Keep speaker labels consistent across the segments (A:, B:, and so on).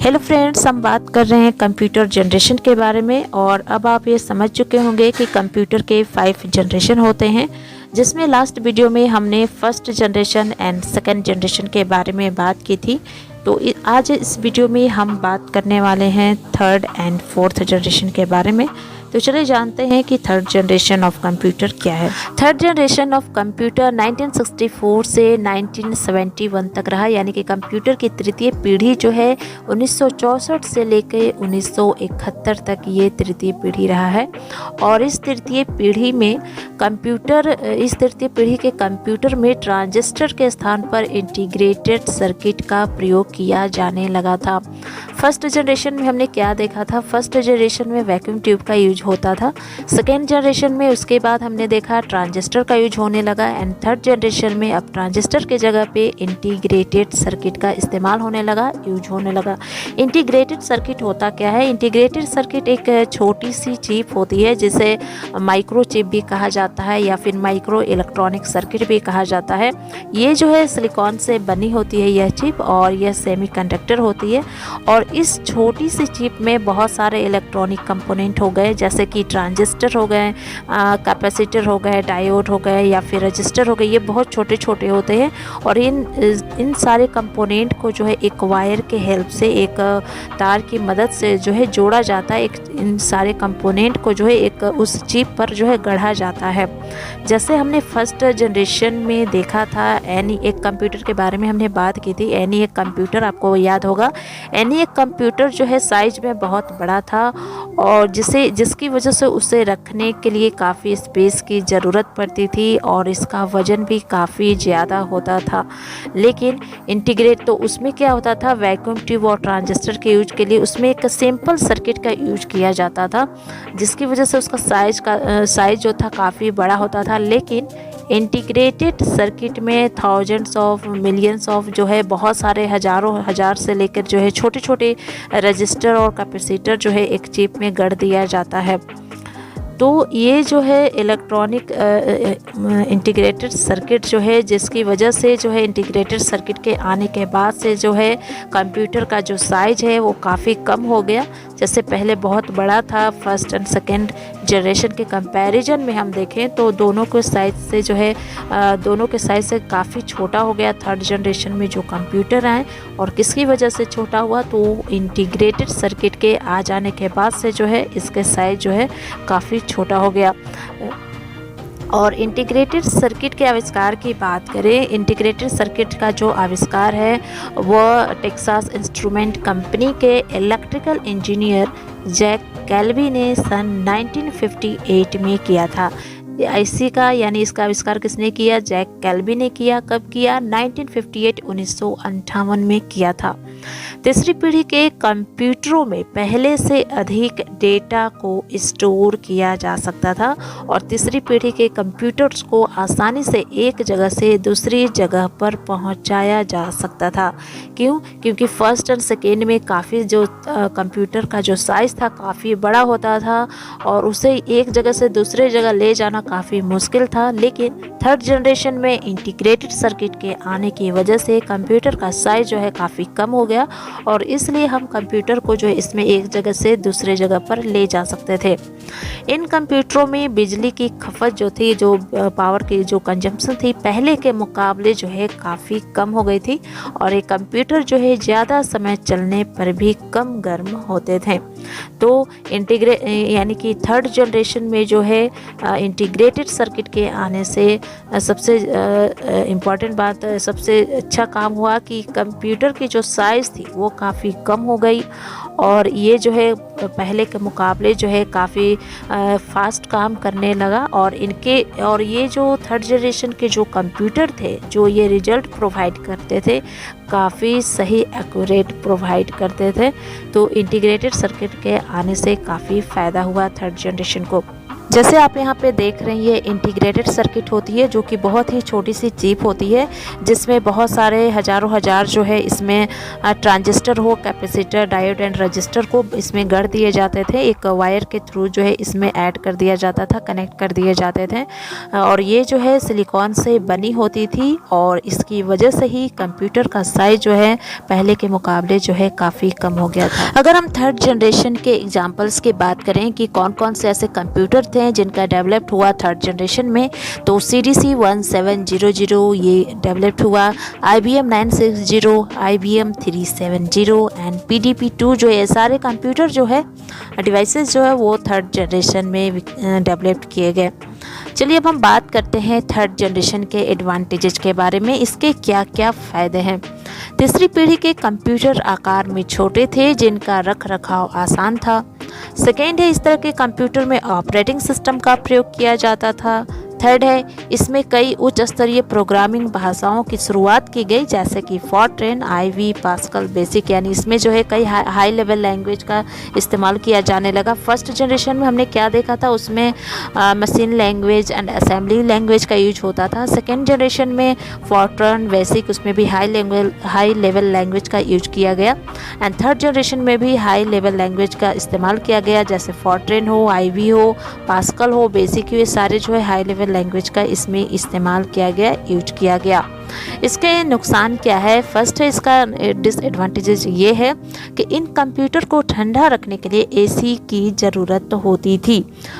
A: Hello friends, हम बात कर रहे हैं कंप्यूटर जनरेशन के बारे में। और अब आप ये समझ चुके होंगे कि कंप्यूटर के 5 जनरेशन होते हैं, जिसमें लास्ट वीडियो में हमने first generation and second generation के बारे में बात की थी। तो आज इस वीडियो में हम बात करने वाले हैं थर्ड एंड फोर्थ जनरेशन के बारे में। तो चलिए जानते हैं कि थर्ड जनरेशन ऑफ कंप्यूटर क्या है। थर्ड जनरेशन ऑफ कंप्यूटर 1964 से 1971 तक रहा, यानी कि कंप्यूटर की तृतीय पीढ़ी जो है 1964 से लेकर 1971 तक ये तृतीय पीढ़ी रहा है। और इस तृतीय पीढ़ी के कंप्यूटर में ट्रांजिस्टर के स्थान पर इंटीग्रेटेड सर्किट का प्रयोग किया जाने लगा था। फर्स्ट जनरेशन में हमने क्या देखा था? फर्स्ट जनरेशन में वैक्यूम ट्यूब का यूज होता था। सेकेंड जनरेशन में उसके बाद हमने देखा ट्रांजिस्टर का यूज होने लगा। एंड थर्ड जनरेशन में अब ट्रांजिस्टर के जगह पे इंटीग्रेटेड सर्किट का इस्तेमाल यूज होने लगा। इंटीग्रेटेड सर्किट होता क्या है? इंटीग्रेटेड सर्किट एक छोटी सी चिप होती है जिसे माइक्रो चिप भी कहा जाता है या फिर माइक्रो इलेक्ट्रॉनिक सर्किट भी कहा जाता है। ये जो है सिलिकॉन से बनी होती है यह चिप, और यह सेमीकंडक्टर होती है। और इस छोटी सी चिप में बहुत सारे इलेक्ट्रॉनिक कंपोनेंट हो गए, जैसे कि ट्रांजिस्टर हो गए, कैपेसिटर हो गए, डायोड हो गए या फिर रजिस्टर हो गए। ये बहुत छोटे छोटे होते हैं और इन सारे कंपोनेंट को जो है एक वायर के हेल्प से, एक तार की मदद से जो है जोड़ा जाता है। इन सारे कंपोनेंट को जो है एक उस चिप पर जो है गढ़ा जाता है। जैसे हमने फर्स्ट जनरेशन में देखा था, ENIAC कंप्यूटर के बारे में हमने बात की थी। ENIAC कंप्यूटर आपको याद होगा। ENIAC कंप्यूटर जो है साइज में बहुत बड़ा था और जिसकी वजह से उसे रखने के लिए काफ़ी स्पेस की ज़रूरत पड़ती थी और इसका वज़न भी काफ़ी ज़्यादा होता था। लेकिन इंटीग्रेट तो उसमें क्या होता था, वैक्यूम ट्यूब और ट्रांजिस्टर के यूज के लिए उसमें एक सिंपल सर्किट का यूज किया जाता था, जिसकी वजह से उसका साइज जो था काफ़ी बड़ा होता था। लेकिन इंटीग्रेटेड सर्किट में थाउजेंड्स ऑफ मिलियंस ऑफ जो है बहुत सारे हज़ारों हजार से लेकर जो है छोटे छोटे रजिस्टर और कैपेसिटर जो है एक चिप में गढ़ दिया जाता है। तो ये जो है इलेक्ट्रॉनिक इंटीग्रेटेड सर्किट जो है, जिसकी वजह से जो है इंटीग्रेटेड सर्किट के आने के बाद से जो है कंप्यूटर का जो साइज है वो काफ़ी कम हो गया। जैसे पहले बहुत बड़ा था, फर्स्ट एंड सेकेंड जनरेशन के कंपैरिजन में हम देखें तो दोनों के साइज से काफ़ी छोटा हो गया थर्ड जनरेशन में जो कंप्यूटर आए। और किसकी वजह से छोटा हुआ? तो इंटीग्रेटेड सर्किट के आ जाने के बाद से जो है इसके साइज जो है काफ़ी छोटा हो गया। और इंटीग्रेटेड सर्किट के आविष्कार की बात करें, इंटीग्रेटेड सर्किट का जो आविष्कार है वह टेक्सास इंस्ट्रूमेंट कंपनी के इलेक्ट्रिकल इंजीनियर जैक कैल्वी ने सन 1958 में किया था। IC का यानी इसका आविष्कार किसने किया? जैक कैल्वी ने किया। कब किया? 1958 1958 में किया था। तीसरी पीढ़ी के कंप्यूटरों में पहले से अधिक डेटा को स्टोर किया जा सकता था और तीसरी पीढ़ी के कंप्यूटर्स को आसानी से एक जगह से दूसरी जगह पर पहुंचाया जा सकता था। क्यों? क्योंकि फर्स्ट एंड सेकेंड में काफ़ी जो कंप्यूटर का जो साइज़ था काफ़ी बड़ा होता था और उसे एक जगह से दूसरे जगह ले जाना काफ़ी मुश्किल था। लेकिन थर्ड जनरेशन में इंटीग्रेटेड सर्किट के आने की वजह से कंप्यूटर का साइज जो है काफ़ी कम हो गया और इसलिए हम कंप्यूटर को जो है इसमें एक जगह से दूसरे जगह पर ले जा सकते थे। इन कंप्यूटरों में बिजली की खपत जो थी, जो पावर की जो कंजम्पशन थी, पहले के मुकाबले जो है काफ़ी कम हो गई थी और ये कंप्यूटर जो है ज़्यादा समय चलने पर भी कम गर्म होते थे। तो यानी कि थर्ड जनरेशन में जो है इंटीग्रेटेड सर्किट के आने से सबसे इम्पॉर्टेंट बात, सबसे अच्छा काम हुआ कि कंप्यूटर की जो साइज़ थी वो काफ़ी कम हो गई और ये जो है पहले के मुकाबले जो है काफ़ी फास्ट काम करने लगा। और ये जो थर्ड जनरेशन के जो कंप्यूटर थे, जो ये रिजल्ट प्रोवाइड करते थे, काफ़ी सही एक्यूरेट प्रोवाइड करते थे। तो इंटीग्रेटेड सर्किट के आने से काफ़ी फ़ायदा हुआ थर्ड जनरेशन को। जैसे आप यहाँ पे देख रहे हैं ये इंटीग्रेटेड सर्किट होती है जो कि बहुत ही छोटी सी चिप होती है जिसमें बहुत सारे हज़ारों हज़ार जो है इसमें ट्रांजिस्टर हो, कैपेसिटर, डायोड एंड रजिस्टर को इसमें गढ़ दिए जाते थे। एक वायर के थ्रू जो है इसमें ऐड कर दिया जाता था, कनेक्ट कर दिए जाते थे और ये जो है सिलिकॉन से बनी होती थी और इसकी वजह से ही कंप्यूटर का साइज जो है पहले के मुकाबले जो है काफ़ी कम हो गया था। अगर हम थर्ड जनरेशन के एग्जाम्पल्स की बात करें कि कौन कौन से ऐसे कंप्यूटर थे जिनका डेवलप्ड हुआ थर्ड जनरेशन में, तो CDC 1700 ये डेवलप्ड हुआ, IBM 960, IBM 370 एंड PDP-2 जो ये सारे कंप्यूटर जो है डिवाइसेस जो है वो थर्ड जनरेशन में डेवलप्ड किए गए। चलिए अब हम बात करते हैं थर्ड जनरेशन के एडवांटेजेस के बारे में, इसके क्या क्या फ़ायदे हैं। तीसरी पीढ़ी के कंप्यूटर आकार में छोटे थे जिनका रख रखाव आसान था। सेकेंड है, इस तरह के कंप्यूटर में ऑपरेटिंग सिस्टम का प्रयोग किया जाता था। थर्ड है, इसमें कई उच्च स्तरीय प्रोग्रामिंग भाषाओं की शुरुआत की गई जैसे कि फॉर्ट्रेन, आईवी, पास्कल, बेसिक, यानी इसमें जो है कई हाई लेवल लैंग्वेज का इस्तेमाल किया जाने लगा। फर्स्ट जनरेशन में हमने क्या देखा था, उसमें machine language and assembly language का यूज होता था। सेकेंड जनरेशन में फॉर्ट्रेन, बेसिक, उसमें भी हाई लेवल लैंग्वेज का यूज किया गया एंड थर्ड जनरेशन में भी हाई लेवल लैंग्वेज का इस्तेमाल किया गया जैसे फॉर्ट्रेन हो, आईवी हो, पास्कल हो, बेसिक हो, ये सारे जो है हाई लेवल लैंग्वेज का इसमें इस्तेमाल किया गया, यूज किया गया। इसके नुकसान क्या है? फर्स्ट है, इसका डिसएडवांटेजेस ये है कि इन कंप्यूटर को ठंडा रखने के लिए एसी की ज़रूरत होती थी।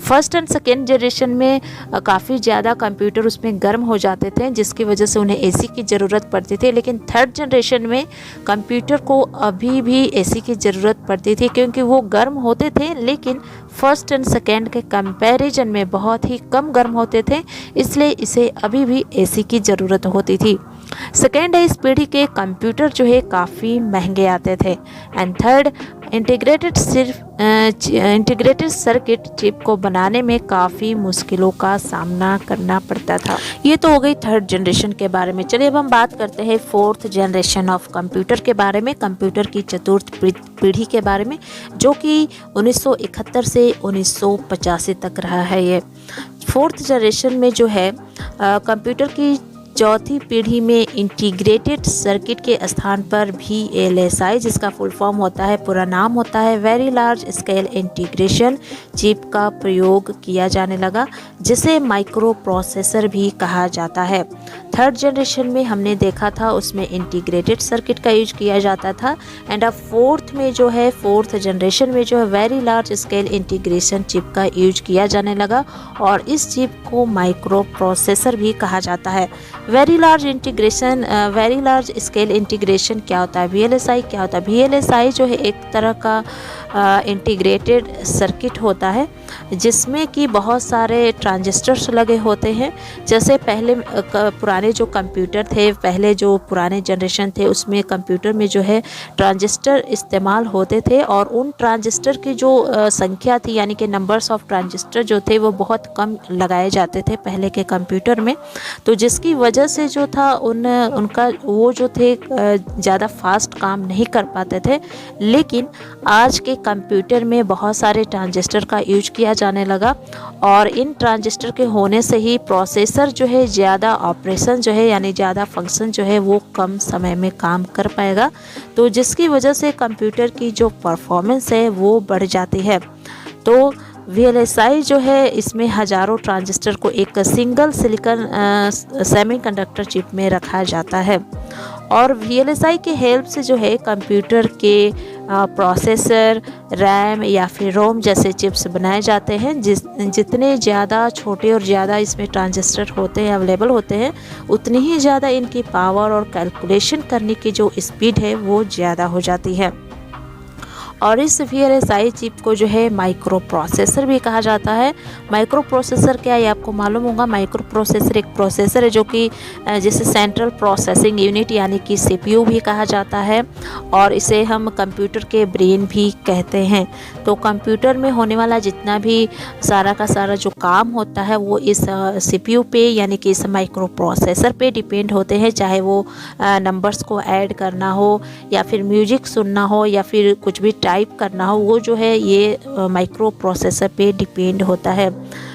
A: फर्स्ट एंड सेकेंड जनरेशन में काफ़ी ज़्यादा कंप्यूटर उसमें गर्म हो जाते थे जिसकी वजह से उन्हें एसी की ज़रूरत पड़ती थी, लेकिन थर्ड जनरेशन में कंप्यूटर को अभी भी एसी की ज़रूरत पड़ती थी क्योंकि वो गर्म होते थे लेकिन फर्स्ट एंड सेकेंड के कंपैरिजन में बहुत ही कम गर्म होते थे, इसलिए इसे अभी भी एसी की ज़रूरत होती थी। सेकेंड है, इस पीढ़ी के कंप्यूटर जो है काफ़ी महंगे आते थे and third, integrated circuit chip को बनाने में काफ़ी मुश्किलों का सामना करना पड़ता था। ये तो हो गई थर्ड जनरेशन के बारे में। चलिए अब हम बात करते हैं फोर्थ जनरेशन ऑफ कंप्यूटर के बारे में, कंप्यूटर की चतुर्थ पीढ़ी के बारे में जो कि 1971 से 1985 तक रहा है। ये फोर्थ जनरेशन में जो है कंप्यूटर की चौथी पीढ़ी में इंटीग्रेटेड सर्किट के स्थान पर VLSI, जिसका फुल फॉर्म होता है, पूरा नाम होता है very large scale integration chip का प्रयोग किया जाने लगा जिसे माइक्रो प्रोसेसर भी कहा जाता है। थर्ड जनरेशन में हमने देखा था उसमें इंटीग्रेटेड सर्किट का यूज किया जाता था एंड अब फोर्थ में जो है फोर्थ जनरेशन में जो है very large scale integration chip का यूज किया जाने लगा और इस चिप को माइक्रो प्रोसेसर भी कहा जाता है। वेरी लार्ज स्केल इंटीग्रेशन क्या होता है, VLSI क्या होता है? VLSI जो है एक तरह का इंटीग्रेटेड सर्किट होता है जिसमें कि बहुत सारे ट्रांजिस्टर्स लगे होते हैं। जैसे पहले पुराने जो कंप्यूटर थे, पहले जो पुराने जनरेशन थे उसमें कंप्यूटर में जो है ट्रांजिस्टर इस्तेमाल होते थे और उन ट्रांजिस्टर की जो संख्या थी यानी कि नंबर्स ऑफ ट्रांजिस्टर जो थे वो बहुत कम लगाए जाते थे पहले के कंप्यूटर में, तो जिसकी वजह से जो था उनका वो जो थे ज़्यादा फास्ट काम नहीं कर पाते थे। लेकिन आज के कंप्यूटर में बहुत सारे ट्रांजिस्टर का यूज किया जाने लगा और इन ट्रांजिस्टर के होने से ही प्रोसेसर जो है ज़्यादा ऑपरेशन जो है यानी ज़्यादा फंक्शन जो है वो कम समय में काम कर पाएगा, तो जिसकी वजह से कंप्यूटर की जो परफॉर्मेंस है वो बढ़ जाती है। तो VLSI जो है इसमें हज़ारों ट्रांजिस्टर को एक सिंगल सिलिकॉन सेमीकंडक्टर चिप में रखा जाता है और VLSI के हेल्प से जो है कंप्यूटर के प्रोसेसर, रैम या फिर रोम जैसे चिप्स बनाए जाते हैं। जितने ज़्यादा छोटे और ज़्यादा इसमें ट्रांजिस्टर होते हैं, अवेलेबल होते हैं, उतनी ही ज़्यादा इनकी पावर और कैलकुलेशन करने की जो स्पीड है वो ज़्यादा हो जाती है। और इस VLSI चिप को जो है माइक्रो प्रोसेसर भी कहा जाता है। माइक्रो प्रोसेसर क्या है आपको मालूम होगा। माइक्रो प्रोसेसर एक प्रोसेसर है जो कि जिसे सेंट्रल प्रोसेसिंग यूनिट यानी कि CPU भी कहा जाता है और इसे हम कंप्यूटर के ब्रेन भी कहते हैं। तो कंप्यूटर में होने वाला जितना भी सारा का सारा जो काम होता है वो इस CPU पे यानी कि इस माइक्रो प्रोसेसर पे डिपेंड होते हैं, चाहे वो नंबर्स को ऐड करना हो या फिर म्यूजिक सुनना हो या फिर कुछ भी टाइप करना हो, वो जो है ये माइक्रो प्रोसेसर पे डिपेंड होता है।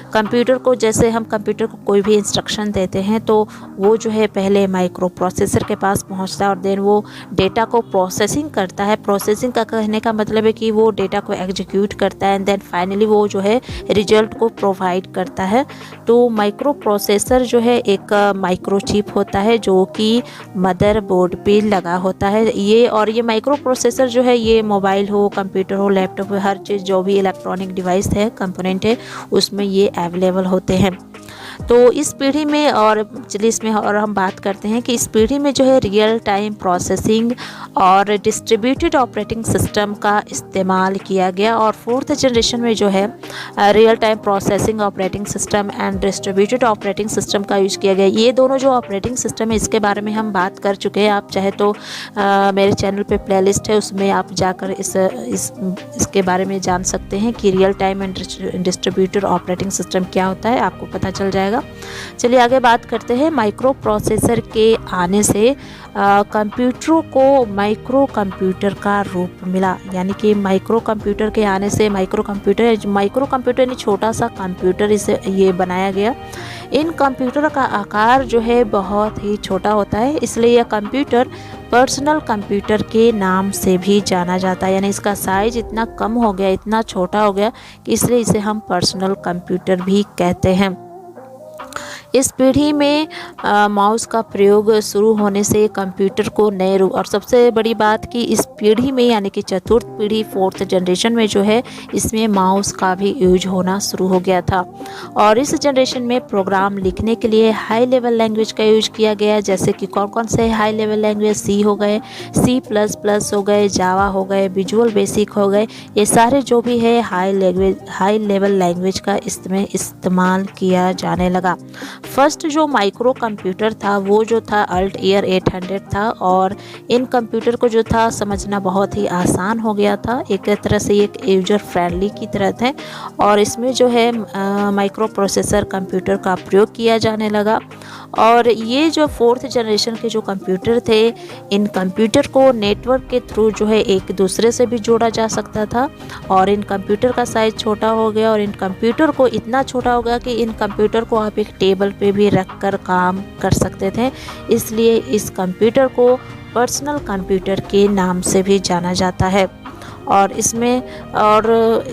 A: कंप्यूटर को, जैसे हम कंप्यूटर को कोई भी इंस्ट्रक्शन देते हैं तो वो जो है पहले माइक्रो प्रोसेसर के पास पहुंचता है और देन वो डेटा को प्रोसेसिंग करता है। प्रोसेसिंग का कहने का मतलब है कि वो डेटा को एग्जीक्यूट करता है एंड देन फाइनली वो जो है रिजल्ट को प्रोवाइड करता है। तो माइक्रो प्रोसेसर जो है एक माइक्रोचिप होता है जो कि मदरबोर्ड पे लगा होता है। ये माइक्रो प्रोसेसर जो है ये मोबाइल हो, कंप्यूटर हो, लैपटॉप हो, हर चीज़ जो भी इलेक्ट्रॉनिक डिवाइस है, कंपोनेंट है, उसमें ये अवेलेबल होते हैं। तो इस पीढ़ी में, और चलिए इसमें और हम बात करते हैं कि इस पीढ़ी में जो है रियल टाइम प्रोसेसिंग और डिस्ट्रीब्यूटेड ऑपरेटिंग सिस्टम का इस्तेमाल किया गया। और फोर्थ जनरेशन में जो है real time processing operating system and distributed operating system का यूज़ किया गया। ये दोनों जो ऑपरेटिंग सिस्टम है इसके बारे में हम बात कर चुके हैं। आप चाहे तो मेरे चैनल पे प्लेलिस्ट है, उसमें आप जाकर इसके बारे में जान सकते हैं कि real time and distributed operating system क्या होता है, आपको पता चल जाएगा। चलिए आगे बात करते हैं। माइक्रो प्रोसेसर के आने से कंप्यूटरों को माइक्रो कंप्यूटर का रूप मिला, यानी कि माइक्रो कंप्यूटर के आने से माइक्रो कंप्यूटर यानी छोटा सा कंप्यूटर इसे ये बनाया गया। इन कंप्यूटर का आकार जो है बहुत ही छोटा होता है, इसलिए यह कंप्यूटर पर्सनल कंप्यूटर के नाम से भी जाना जाता है। यानी इसका साइज इतना कम हो गया, इतना छोटा हो गया कि इसलिए इसे हम पर्सनल कंप्यूटर भी कहते हैं। इस पीढ़ी में माउस का प्रयोग शुरू होने से कंप्यूटर को नए रूप, और सबसे बड़ी बात कि इस पीढ़ी में यानी कि चतुर्थ पीढ़ी फोर्थ जनरेशन में जो है इसमें माउस का भी यूज होना शुरू हो गया था। और इस जनरेशन में प्रोग्राम लिखने के लिए हाई लेवल लैंग्वेज का यूज किया गया, जैसे कि कौन कौन से हाई लेवल लैंग्वेज, सी हो गए, C++ हो गए, जावा हो गए, विजुअल बेसिक हो गए, ये सारे जो भी है हाई लेवल लैंग्वेज का इसमें इस्तेमाल किया जाने लगा। फर्स्ट जो माइक्रो कंप्यूटर था वो जो था अल्टईयर 800 था, और इन कंप्यूटर को जो था समझना बहुत ही आसान हो गया था, एक तरह से एक यूजर फ्रेंडली की तरह थे। और इसमें जो है माइक्रो प्रोसेसर कंप्यूटर का प्रयोग किया जाने लगा। और ये जो फोर्थ जनरेशन के जो कंप्यूटर थे, इन कंप्यूटर को नेटवर्क के थ्रू जो है एक दूसरे से भी जोड़ा जा सकता था। और इन कंप्यूटर का साइज़ छोटा हो गया, और इन कंप्यूटर को इतना छोटा हो गया कि इन कंप्यूटर को आप एक टेबल पे भी रख कर काम कर सकते थे। इसलिए इस कंप्यूटर को पर्सनल कंप्यूटर के नाम से भी जाना जाता है। और इसमें और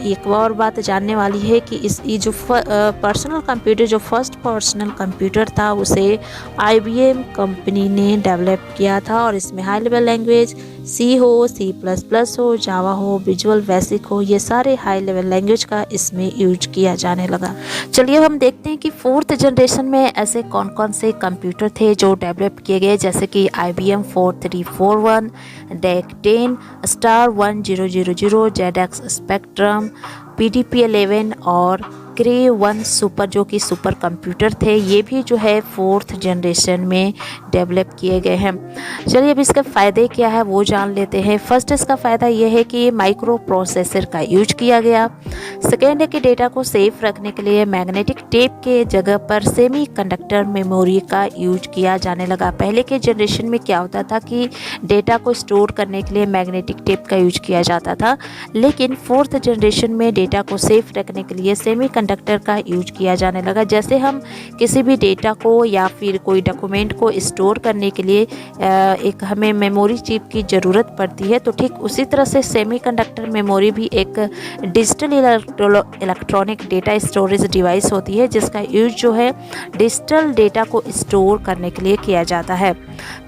A: एक और बात जानने वाली है कि ये जो पर्सनल कंप्यूटर, जो फर्स्ट पर्सनल कंप्यूटर था उसे IBM कंपनी ने डेवलप किया था। और इसमें हाई लेवल लैंग्वेज C हो, C++ हो, जावा हो, विजुअल बेसिक हो, ये सारे हाई लेवल लैंग्वेज का इसमें यूज किया जाने लगा। चलिए हम देखते हैं कि फोर्थ जनरेशन में ऐसे कौन कौन से कंप्यूटर थे जो डेवलप किए गए, जैसे कि IBM 4341, DEC 10, Star 1000, ZX spectrum, PDP-11 और क्रे 1 सुपर जो कि सुपर कंप्यूटर थे। ये भी जो है फोर्थ जनरेशन में डेवलप किए गए हैं। चलिए अब इसके फ़ायदे क्या है वो जान लेते हैं। फर्स्ट इसका फ़ायदा ये है कि माइक्रो प्रोसेसर का यूज किया गया। सेकेंड है कि डेटा को सेफ रखने के लिए मैग्नेटिक टेप के जगह पर सेमी कंडक्टर मेमोरी का यूज किया जाने लगा। पहले के जनरेशन में क्या होता था कि डेटा को स्टोर करने के लिए मैग्नेटिक टेप का यूज किया जाता था, लेकिन फोर्थ जनरेशन में डेटा को सेफ रखने के लिए सेमी कंडक्टर का यूज किया जाने लगा। जैसे हम किसी भी डेटा को या फिर कोई डॉक्यूमेंट को स्टोर करने के लिए एक हमें मेमोरी चिप की ज़रूरत पड़ती है, तो ठीक उसी तरह से सेमीकंडक्टर मेमोरी भी एक digital electronic data storage device होती है, जिसका यूज जो है डिजिटल डेटा को स्टोर करने के लिए किया जाता है।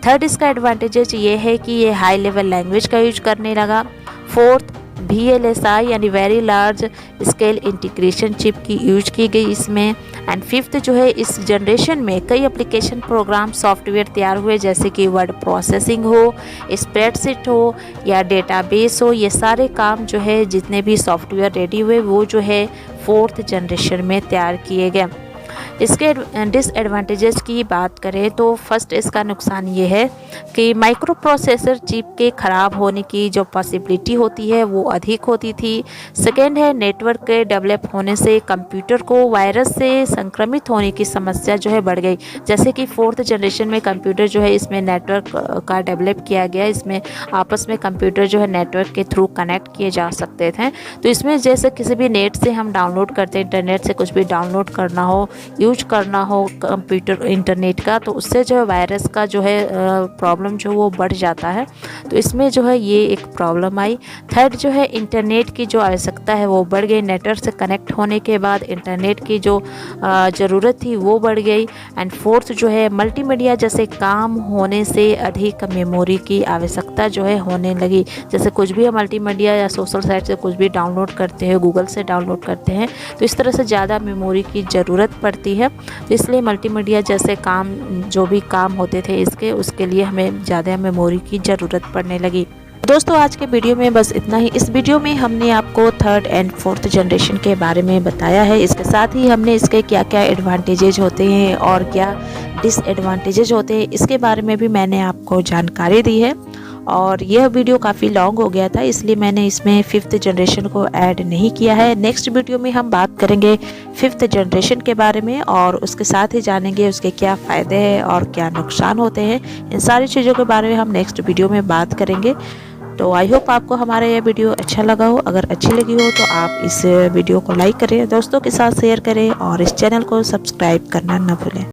A: थर्ड इसका एडवांटेजेस ये है कि ये हाई लेवल लैंग्वेज का यूज करने लगा। फोर्थ VLSI यानी very large scale integration chip की यूज की गई इसमें। एंड फिफ्थ जो है इस जनरेशन में कई एप्लीकेशन प्रोग्राम सॉफ्टवेयर तैयार हुए, जैसे कि वर्ड प्रोसेसिंग हो, स्प्रेडशीट हो या डेटाबेस हो। ये सारे काम जो है जितने भी सॉफ्टवेयर रेडी हुए वो जो है फोर्थ जनरेशन में तैयार किए गए। इसके डिसएडवांटेजेस की बात करें तो फर्स्ट इसका नुकसान ये है कि माइक्रो प्रोसेसर चिप के ख़राब होने की जो पॉसिबिलिटी होती है वो अधिक होती थी। सेकेंड है नेटवर्क के डेवलप होने से कंप्यूटर को वायरस से संक्रमित होने की समस्या जो है बढ़ गई। जैसे कि 4th जनरेशन में कंप्यूटर जो है इसमें नेटवर्क का डेवलप किया गया, इसमें आपस में कंप्यूटर जो है नेटवर्क के थ्रू कनेक्ट किए जा सकते थे। तो इसमें जैसे किसी भी नेट से हम डाउनलोड करते हैं, इंटरनेट से कुछ भी डाउनलोड करना हो, यूज करना हो कंप्यूटर इंटरनेट का, तो उससे जो है वायरस का जो है प्रॉब्लम जो वो बढ़ जाता है। तो इसमें जो है ये एक प्रॉब्लम आई। थर्ड जो है इंटरनेट की जो आवश्यकता है वो बढ़ गई। नेटवर्क से कनेक्ट होने के बाद इंटरनेट की जो ज़रूरत थी वो बढ़ गई। एंड फोर्थ जो है मल्टीमीडिया जैसे काम होने से अधिक मेमोरी की आवश्यकता जो है होने लगी। जैसे कुछ भी हम मल्टीमीडिया या सोशल साइट से कुछ भी डाउनलोड करते हैं, गूगल से डाउनलोड करते हैं, तो इस तरह से ज़्यादा मेमोरी की ज़रूरत पड़ती है। तो इसलिए मल्टीमीडिया जैसे काम जो भी काम होते थे उसके लिए हमें ज़्यादा मेमोरी की ज़रूरत पड़ने लगी। दोस्तों आज के वीडियो में बस इतना ही। इस वीडियो में हमने आपको 3rd एंड 4th जनरेशन के बारे में बताया है। इसके साथ ही हमने इसके क्या क्या एडवांटेजेस होते हैं और क्या डिसएडवांटेजेस होते हैं इसके बारे में भी मैंने आपको जानकारी दी है। और यह वीडियो काफ़ी लॉन्ग हो गया था, इसलिए मैंने इसमें 5th जनरेशन को ऐड नहीं किया है। नेक्स्ट वीडियो में हम बात करेंगे 5th जनरेशन के बारे में और उसके साथ ही जानेंगे उसके क्या फ़ायदे हैं और क्या नुकसान होते हैं। इन सारी चीज़ों के बारे में हम नेक्स्ट वीडियो में बात करेंगे। तो आई होप आपको हमारा यह वीडियो अच्छा लगा हो। अगर अच्छी लगी हो तो आप इस वीडियो को लाइक करें, दोस्तों के साथ शेयर करें और इस चैनल को सब्सक्राइब करना न भूलें।